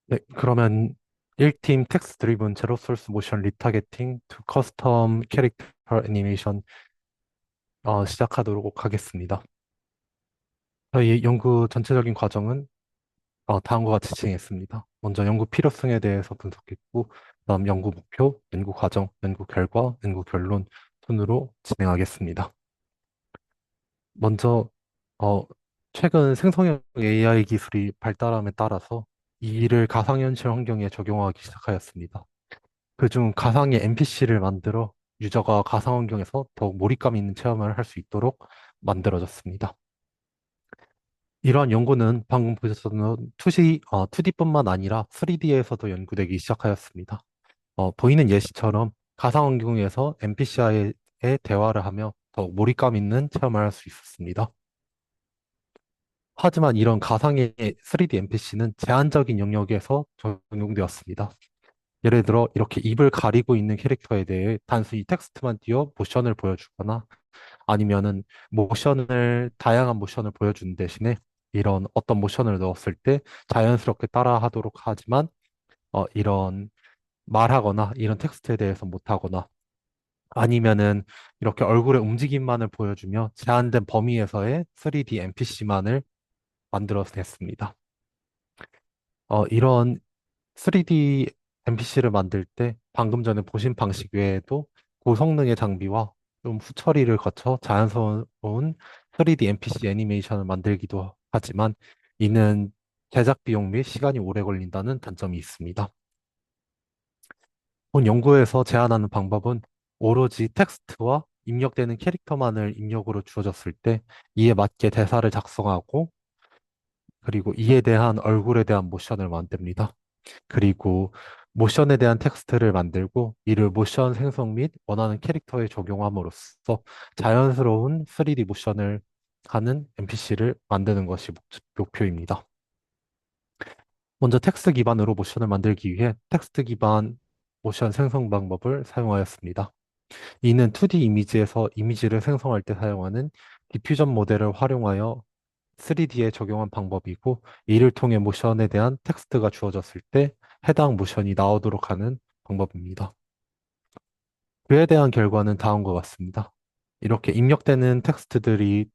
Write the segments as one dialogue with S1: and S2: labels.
S1: 네, 그러면 1팀 텍스트 드리븐 제로 소스 모션 리타게팅 투 커스텀 캐릭터 애니메이션 시작하도록 하겠습니다. 저희 연구 전체적인 과정은 다음과 같이 진행했습니다. 먼저 연구 필요성에 대해서 분석했고, 그다음 연구 목표, 연구 과정, 연구 결과, 연구 결론 순으로 진행하겠습니다. 먼저 어, 최근 생성형 AI 기술이 발달함에 따라서 이 일을 가상현실 환경에 적용하기 시작하였습니다. 그중 가상의 NPC를 만들어 유저가 가상 환경에서 더욱 몰입감 있는 체험을 할 수 있도록 만들어졌습니다. 이러한 연구는 방금 보셨던 2D뿐만 아니라 3D에서도 연구되기 시작하였습니다. 보이는 예시처럼 가상 환경에서 NPC와의 대화를 하며 더욱 몰입감 있는 체험을 할 수 있었습니다. 하지만 이런 가상의 3D NPC는 제한적인 영역에서 적용되었습니다. 예를 들어 이렇게 입을 가리고 있는 캐릭터에 대해 단순히 텍스트만 띄워 모션을 보여주거나 아니면은 다양한 모션을 보여주는 대신에 이런 어떤 모션을 넣었을 때 자연스럽게 따라하도록 하지만 이런 말하거나 이런 텍스트에 대해서 못하거나 아니면은 이렇게 얼굴의 움직임만을 보여주며 제한된 범위에서의 3D NPC만을 만들어냈습니다. 이런 3D NPC를 만들 때 방금 전에 보신 방식 외에도 고성능의 장비와 좀 후처리를 거쳐 자연스러운 3D NPC 애니메이션을 만들기도 하지만 이는 제작 비용 및 시간이 오래 걸린다는 단점이 있습니다. 본 연구에서 제안하는 방법은 오로지 텍스트와 입력되는 캐릭터만을 입력으로 주어졌을 때 이에 맞게 대사를 작성하고 그리고 이에 대한 얼굴에 대한 모션을 만듭니다. 그리고 모션에 대한 텍스트를 만들고 이를 모션 생성 및 원하는 캐릭터에 적용함으로써 자연스러운 3D 모션을 하는 NPC를 만드는 것이 목표입니다. 먼저 텍스트 기반으로 모션을 만들기 위해 텍스트 기반 모션 생성 방법을 사용하였습니다. 이는 2D 이미지에서 이미지를 생성할 때 사용하는 디퓨전 모델을 활용하여 3D에 적용한 방법이고, 이를 통해 모션에 대한 텍스트가 주어졌을 때 해당 모션이 나오도록 하는 방법입니다. 그에 대한 결과는 다음과 같습니다. 이렇게 입력되는 텍스트들이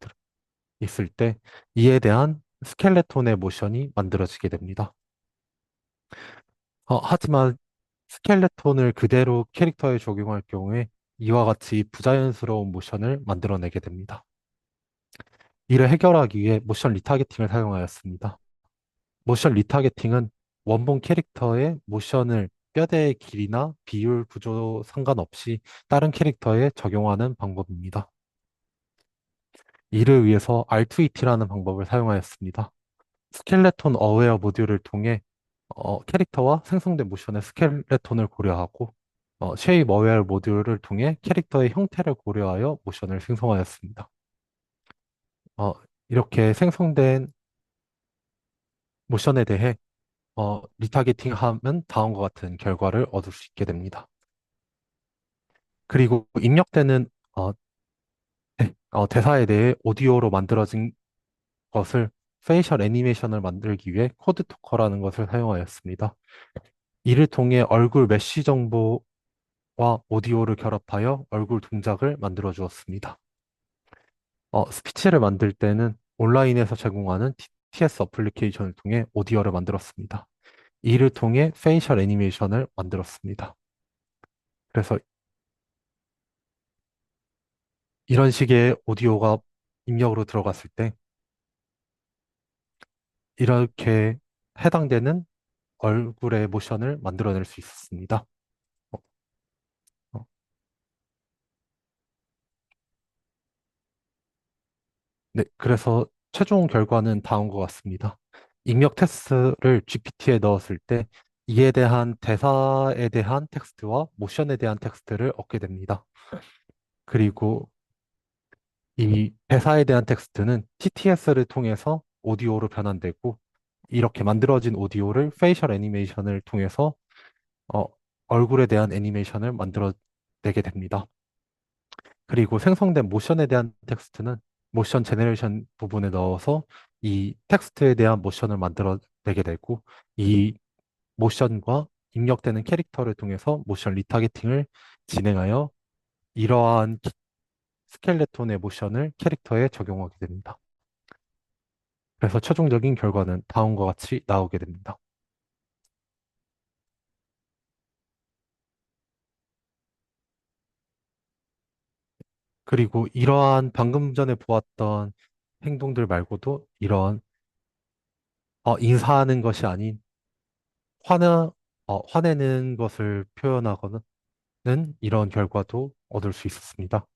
S1: 있을 때 이에 대한 스켈레톤의 모션이 만들어지게 됩니다. 하지만 스켈레톤을 그대로 캐릭터에 적용할 경우에 이와 같이 부자연스러운 모션을 만들어내게 됩니다. 이를 해결하기 위해 모션 리타게팅을 사용하였습니다. 모션 리타게팅은 원본 캐릭터의 모션을 뼈대의 길이나 비율 구조 상관없이 다른 캐릭터에 적용하는 방법입니다. 이를 위해서 R2ET라는 방법을 사용하였습니다. 스켈레톤 어웨어 모듈을 통해 캐릭터와 생성된 모션의 스켈레톤을 고려하고 쉐입 어웨어 모듈을 통해 캐릭터의 형태를 고려하여 모션을 생성하였습니다. 어, 이렇게 생성된 모션에 대해 리타게팅 하면 다음과 같은 결과를 얻을 수 있게 됩니다. 그리고 입력되는 대사에 대해 오디오로 만들어진 것을 페이셜 애니메이션을 만들기 위해 코드 토커라는 것을 사용하였습니다. 이를 통해 얼굴 메쉬 정보와 오디오를 결합하여 얼굴 동작을 만들어 주었습니다. 스피치를 만들 때는 온라인에서 제공하는 TTS 어플리케이션을 통해 오디오를 만들었습니다. 이를 통해 페이셜 애니메이션을 만들었습니다. 그래서 이런 식의 오디오가 입력으로 들어갔을 때 이렇게 해당되는 얼굴의 모션을 만들어낼 수 있었습니다. 어, 어, 네, 그래서 최종 결과는 다음과 같습니다. 입력 테스트를 GPT에 넣었을 때 이에 대한 대사에 대한 텍스트와 모션에 대한 텍스트를 얻게 됩니다. 그리고 이 대사에 대한 텍스트는 TTS를 통해서 오디오로 변환되고 이렇게 만들어진 오디오를 페이셜 애니메이션을 통해서 어, 얼굴에 대한 애니메이션을 만들어내게 됩니다. 그리고 생성된 모션에 대한 텍스트는 모션 제네레이션 부분에 넣어서 이 텍스트에 대한 모션을 만들어내게 되고 이 모션과 입력되는 캐릭터를 통해서 모션 리타겟팅을 진행하여 이러한 스켈레톤의 모션을 캐릭터에 적용하게 됩니다. 그래서 최종적인 결과는 다음과 같이 나오게 됩니다. 그리고 이러한 방금 전에 보았던 행동들 말고도 이러한 인사하는 것이 아닌 화내, 화내는 것을 표현하거나 이런 결과도 얻을 수 있었습니다.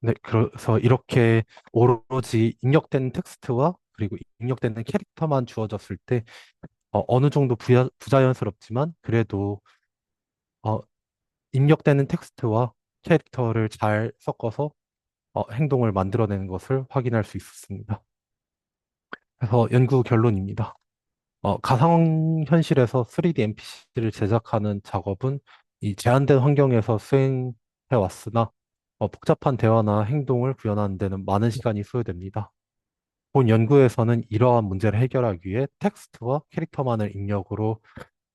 S1: 네, 그래서 이렇게 오로지 입력된 텍스트와 그리고 입력되는 캐릭터만 주어졌을 때 어느 정도 부자연스럽지만 그래도 어, 입력되는 텍스트와 캐릭터를 잘 섞어서 행동을 만들어내는 것을 확인할 수 있었습니다. 그래서 연구 결론입니다. 가상현실에서 3D NPC를 제작하는 작업은 이 제한된 환경에서 수행해 왔으나 복잡한 대화나 행동을 구현하는 데는 많은 시간이 소요됩니다. 본 연구에서는 이러한 문제를 해결하기 위해 텍스트와 캐릭터만을 입력으로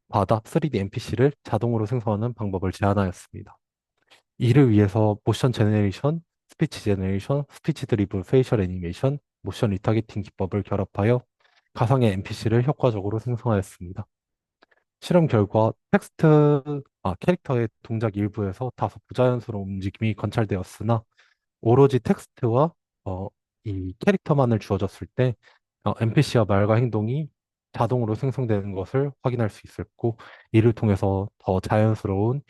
S1: 받아 3D NPC를 자동으로 생성하는 방법을 제안하였습니다. 이를 위해서 모션 제네레이션, 스피치 제네레이션, 스피치 드리븐 페이셜 애니메이션, 모션 리타게팅 기법을 결합하여 가상의 NPC를 효과적으로 생성하였습니다. 실험 결과 캐릭터의 동작 일부에서 다소 부자연스러운 움직임이 관찰되었으나 오로지 텍스트와 어, 이 캐릭터만을 주어졌을 때 NPC와 말과 행동이 자동으로 생성되는 것을 확인할 수 있었고 이를 통해서 더 자연스러운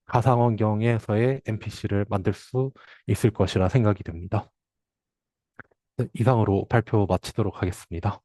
S1: 가상 환경에서의 NPC를 만들 수 있을 것이라 생각이 됩니다. 네, 이상으로 발표 마치도록 하겠습니다.